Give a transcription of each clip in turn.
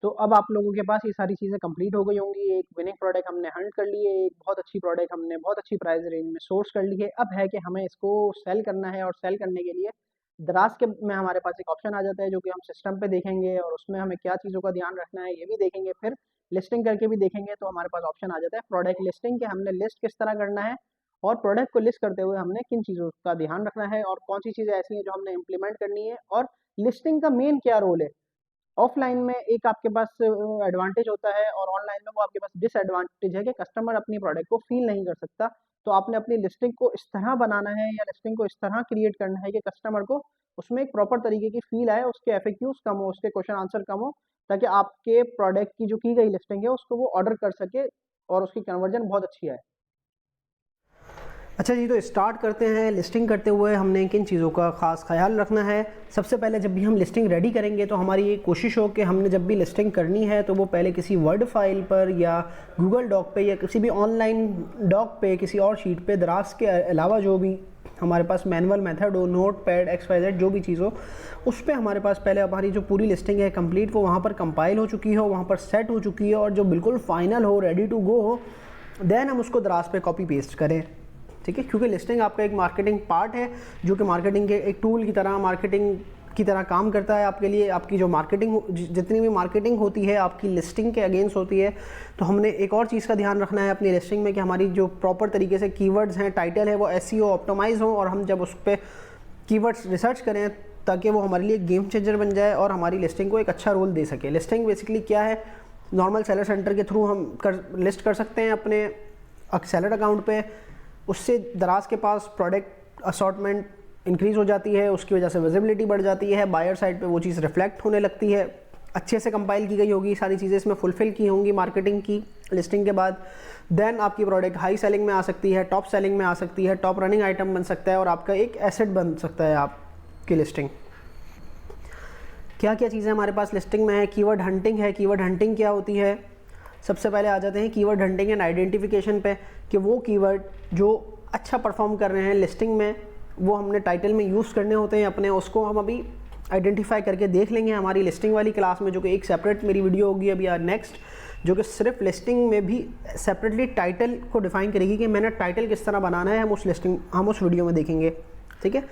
तो अब आप लोगों के पास ये सारी चीज़ें कंप्लीट हो गई होंगी। एक विनिंग प्रोडक्ट हमने हंट कर ली है, एक बहुत अच्छी प्रोडक्ट हमने बहुत अच्छी प्राइस रेंज में सोर्स कर ली है। अब है कि हमें इसको सेल करना है, और सेल करने के लिए दराज के में हमारे पास एक ऑप्शन आ जाता है जो कि हम सिस्टम पे देखेंगे, और उसमें हमें क्या चीज़ों का ध्यान रखना है ये भी देखेंगे। फिर लिस्टिंग करके भी देखेंगे, तो हमारे पास ऑप्शन आ जाता है प्रोडक्ट लिस्टिंग के हमने लिस्ट किस तरह करना है, और प्रोडक्ट को लिस्ट करते हुए हमने किन चीज़ों का ध्यान रखना है, और कौन सी चीज़ें ऐसी हैं जो हमने इम्प्लीमेंट करनी है, और लिस्टिंग का मेन क्या रोल है। ऑफलाइन में एक आपके पास एडवांटेज होता है, और ऑनलाइन में वो आपके पास डिसएडवांटेज है कि कस्टमर अपनी प्रोडक्ट को फील नहीं कर सकता। तो आपने अपनी लिस्टिंग को इस तरह बनाना है, या लिस्टिंग को इस तरह क्रिएट करना है कि कस्टमर को उसमें एक प्रॉपर तरीके की फील आए, उसके एफएक्यूज कम हो, उसके क्वेश्चन आंसर कम हो, ताकि आपके प्रोडक्ट की जो की गई लिस्टिंग है उसको वो ऑर्डर कर सके, और उसकी कन्वर्जन बहुत अच्छी आए। अच्छा जी, तो स्टार्ट करते हैं। लिस्टिंग करते हुए हमने किन चीज़ों का ख़ास ख्याल रखना है। सबसे पहले जब भी हम लिस्टिंग रेडी करेंगे तो हमारी ये कोशिश हो कि हमने जब भी लिस्टिंग करनी है तो वो पहले किसी वर्ड फाइल पर या गूगल डॉक पे या किसी भी ऑनलाइन डॉक पे, किसी और शीट पे, दराज के अलावा जो भी हमारे पास मैनुअल मेथड हो, नोट पैड, XYZ जो भी चीज़ हो, उस पर हमारे पास पहले हमारी जो पूरी लिस्टिंग है कंप्लीट वो वहाँ पर कंपाइल हो चुकी हो, वहाँ पर सेट हो चुकी है, और जो बिल्कुल फाइनल हो, रेडी टू गो हो, देन हम उसको दराज पे कॉपी पेस्ट करें। ठीक है, क्योंकि लिस्टिंग आपका एक मार्केटिंग पार्ट है जो कि मार्केटिंग के एक टूल की तरह, मार्केटिंग की तरह काम करता है आपके लिए। आपकी जो मार्केटिंग, जितनी भी मार्केटिंग होती है आपकी लिस्टिंग के अगेंस्ट होती है। तो हमने एक और चीज़ का ध्यान रखना है अपनी लिस्टिंग में कि हमारी जो प्रॉपर तरीके से कीवर्ड्स हैं, टाइटल है, वो SEO ऑप्टिमाइज हो, और हम जब उस पर कीवर्ड्स रिसर्च करें ताकि वो हमारे लिए गेम चेंजर बन जाए और हमारी लिस्टिंग को एक अच्छा रोल दे सके। लिस्टिंग बेसिकली क्या है, नॉर्मल सेलर सेंटर के थ्रू हम लिस्ट कर सकते हैं अपने सेलर अकाउंट पे। उससे दराज के पास प्रोडक्ट असॉर्टमेंट इंक्रीज़ हो जाती है, उसकी वजह से विजिबिलिटी बढ़ जाती है, बायर साइड पे वो चीज़ रिफ्लेक्ट होने लगती है। अच्छे से कंपाइल की गई होगी, सारी चीज़ें इसमें फुलफ़िल की होंगी मार्केटिंग की लिस्टिंग के बाद। देन आपकी प्रोडक्ट हाई सेलिंग में आ सकती है, टॉप सेलिंग में आ सकती है, टॉप रनिंग आइटम बन सकता है, और आपका एक एसेट बन सकता है आपकी लिस्टिंग। क्या क्या चीज़ें हमारे पास लिस्टिंग में है। कीवर्ड हंटिंग है। कीवर्ड हंटिंग क्या होती है, सबसे पहले आ जाते हैं कीवर्ड हंटिंग एंड आइडेंटिफिकेशन पे, कि वो कीवर्ड जो अच्छा परफॉर्म कर रहे हैं लिस्टिंग में, वो हमने टाइटल में यूज़ करने होते हैं अपने। उसको हम अभी आइडेंटिफाई करके देख लेंगे हमारी लिस्टिंग वाली क्लास में, जो कि एक सेपरेट मेरी वीडियो होगी अभी नेक्स्ट, जो कि सिर्फ लिस्टिंग में भी सेपरेटली टाइटल को डिफाइन करेगी कि मैंने टाइटल किस तरह बनाना है। हम उस वीडियो में देखेंगे। ठीक है,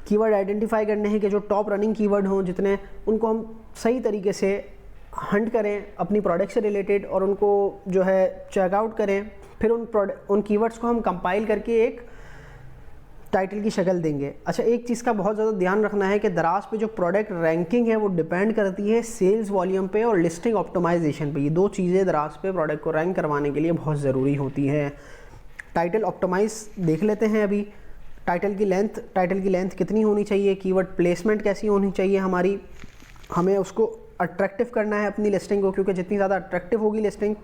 कीवर्ड आइडेंटिफाई करने हैं कि जो टॉप रनिंग कीवर्ड हों जितने, उनको हम सही तरीके से हंट करें अपनी प्रोडक्ट से रिलेटेड, और उनको जो है चेकआउट करें। फिर उन कीवर्ड्स को हम कंपाइल करके एक टाइटल की शक्ल देंगे। अच्छा, एक चीज़ का बहुत ज़्यादा ध्यान रखना है कि दराज पे जो प्रोडक्ट रैंकिंग है वो डिपेंड करती है सेल्स वॉल्यूम पे और लिस्टिंग ऑप्टिमाइजेशन पे। ये दो चीज़ें दराज पे प्रोडक्ट को रैंक करवाने के लिए बहुत ज़रूरी होती हैं। टाइटल ऑप्टिमाइज देख लेते हैं अभी। टाइटल की लेंथ कितनी होनी चाहिए, कीवर्ड प्लेसमेंट कैसी होनी चाहिए हमारी, हमें उसको अट्रैक्टिव करना है अपनी लिस्टिंग को, क्योंकि जितनी ज़्यादा अट्रैक्टिव होगी लिस्टिंग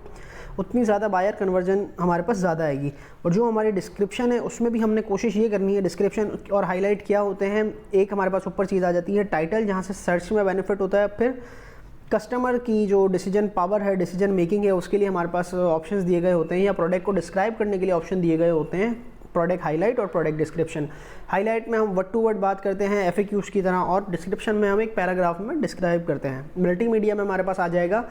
उतनी ज़्यादा बायर कन्वर्जन हमारे पास ज़्यादा आएगी। और जो हमारी डिस्क्रिप्शन है उसमें भी हमने कोशिश ये करनी है, डिस्क्रिप्शन और हाईलाइट क्या होते हैं। एक हमारे पास ऊपर चीज़ आ जाती है टाइटल, जहाँ से सर्च में बेनिफिट होता है। फिर कस्टमर की जो डिसीजन पावर है, डिसीजन मेकिंग है, उसके लिए हमारे पास ऑप्शंस दिए गए होते हैं, या प्रोडक्ट को डिस्क्राइब करने के लिए ऑप्शन दिए गए होते हैं, प्रोडक्ट हाईलाइट और प्रोडक्ट डिस्क्रिप्शन। हाईलाइट में हम वर्ड टू वर्ड बात करते हैं FAQs की तरह, और डिस्क्रिप्शन में हम एक पैराग्राफ में डिस्क्राइब करते हैं। मल्टीमीडिया में हमारे पास आ जाएगा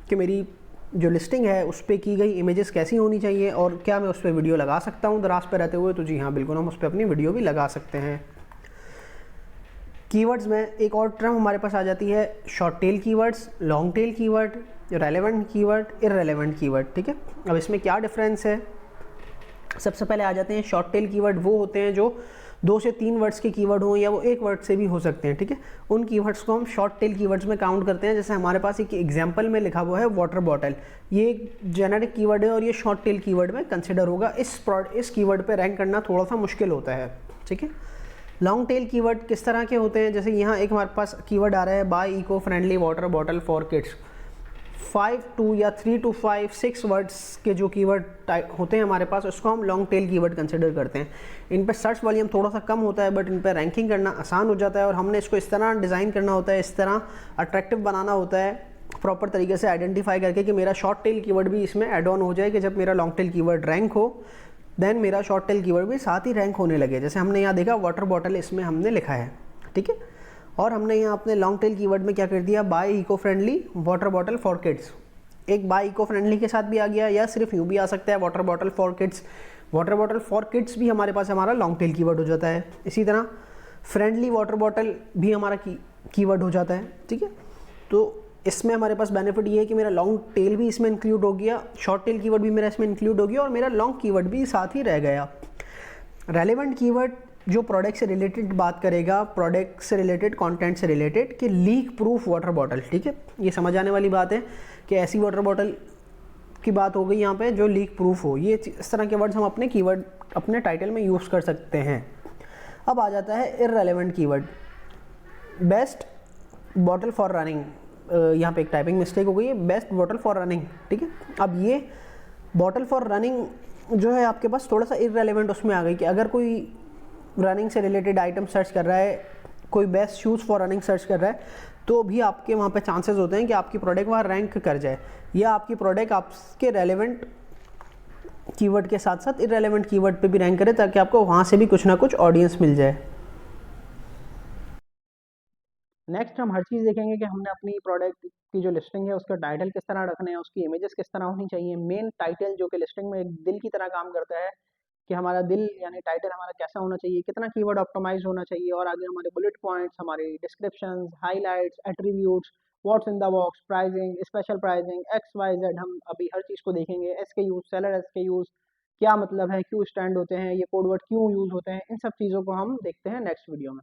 कि मेरी जो लिस्टिंग है उस पर की गई इमेजेस कैसी होनी चाहिए, और क्या मैं उस पर वीडियो लगा सकता हूँ दराज पे रहते हुए। तो जी हाँ, बिल्कुल हम उस पर अपनी वीडियो भी लगा सकते हैं। कीवर्ड्स में एक और टर्म हमारे पास आ जाती है short tail keywords, long tail keyword, relevant keyword, irrelevant keyword. ठीक है, अब इसमें क्या डिफरेंस है। सबसे पहले आ जाते हैं शॉर्ट टेल कीवर्ड। वो होते हैं जो 2 से 3 वर्ड्स के कीवर्ड हों, या वो 1 वर्ड से भी हो सकते हैं। ठीक है, उन कीवर्ड्स को हम शॉर्ट टेल कीवर्ड्स में काउंट करते हैं। जैसे हमारे पास एक एग्जांपल में लिखा हुआ है वाटर बॉटल, ये एक जेनेरिक कीवर्ड है और ये शॉर्ट टेल कीवर्ड में कंसिडर होगा। इस कीवर्ड पे रैंक करना थोड़ा सा मुश्किल होता है। ठीक है, लॉन्ग टेल कीवर्ड किस तरह के होते हैं, जैसे यहाँ एक हमारे पास कीवर्ड आ रहा है buy eco friendly water bottle for kids. 5 to या 3 to 5, 6 वर्ड्स के जो कीवर्ड होते हैं हमारे पास, उसको हम लॉन्ग टेल कीवर्ड कंसिडर करते हैं। इन पे सर्च वॉल्यूम थोड़ा सा कम होता है, बट इन पे रैंकिंग करना आसान हो जाता है, और हमने इसको इस तरह डिज़ाइन करना होता है, इस तरह अट्रैक्टिव बनाना होता है, प्रॉपर तरीके से आइडेंटिफाई करके कि मेरा शॉर्ट टेल कीवर्ड भी इसमें एड ऑन हो जाए, कि जब मेरा लॉन्ग टेल कीवर्ड रैंक हो देन मेरा शॉर्ट टेल कीवर्ड भी साथ ही रैंक होने लगे। जैसे हमने यहाँ देखा वाटर बॉटल, इसमें हमने लिखा है। ठीक है, और हमने यहाँ अपने लॉन्ग टेल कीवर्ड में क्या कर दिया, buy eco friendly water bottle for kids. एक बाय इको फ्रेंडली के साथ भी आ गया, या सिर्फ यूँ भी आ सकता है water bottle for kids. Water bottle for kids भी हमारे पास हमारा लॉन्ग टेल कीवर्ड हो जाता है। इसी तरह फ्रेंडली वाटर बॉटल भी हमारा कीवर्ड हो जाता है, ठीक है। तो इसमें हमारे पास बेनिफिट ये है कि मेरा लॉन्ग टेल भी इसमें इंक्लूड हो गया, शॉर्ट टेल कीवर्ड भी मेरा इसमें इंक्लूड हो गया, और मेरा लॉन्ग कीवर्ड भी साथ ही रह गया। रेलेवेंट कीवर्ड जो प्रोडक्ट से रिलेटेड बात करेगा, प्रोडक्ट से रिलेटेड, कंटेंट से रिलेटेड, कि लीक प्रूफ वाटर बॉटल, ठीक है। ये समझ आने वाली बात है कि ऐसी वाटर बॉटल की बात हो गई यहाँ पे जो लीक प्रूफ हो। ये इस तरह के वर्ड्स हम अपने कीवर्ड अपने टाइटल में यूज़ कर सकते हैं। अब आ जाता है irrelevant keyword, best bottle for running. यहाँ पे एक टाइपिंग मिस्टेक हो गई है, बेस्ट बॉटल फॉर रनिंग, ठीक है। अब ये बॉटल फॉर रनिंग जो है आपके पास थोड़ा सा इररेलेवेंट उसमें आ गई कि अगर कोई रनिंग से रिलेटेड आइटम सर्च कर रहा है, कोई best shoes for running search कर रहा है, तो भी आपके वहाँ पे चांसेस होते हैं कि आपकी प्रोडक्ट वहाँ रैंक कर जाए, या आपकी प्रोडक्ट आपके रेलेवेंट कीवर्ड के साथ साथ इररेलेवेंट कीवर्ड पे भी रैंक करे, ताकि आपको वहाँ से भी कुछ ना कुछ ऑडियंस मिल जाए। नेक्स्ट हम हर चीज़ देखेंगे कि हमने अपनी प्रोडक्ट की जो लिस्टिंग है उसका टाइटल किस तरह रखना है, उसकी इमेजेस किस तरह होनी चाहिए। मेन टाइटल जो कि लिस्टिंग में एक दिल की तरह काम करता है, कि हमारा दिल यानी टाइटल हमारा कैसा होना चाहिए, कितना कीवर्ड ऑप्टिमाइज होना चाहिए, और आगे हमारे बुलेट पॉइंट्स, हमारी descriptions, highlights, attributes, what's in the box, pricing, special pricing, X Y Z. हम अभी हर चीज़ को देखेंगे। एसकेयूज, सेलर एसकेयूज क्या मतलब है, क्यों स्टैंड होते हैं, ये कोड वर्ड क्यों यूज़ होते हैं, इन सब चीज़ों को हम देखते हैं नेक्स्ट वीडियो में।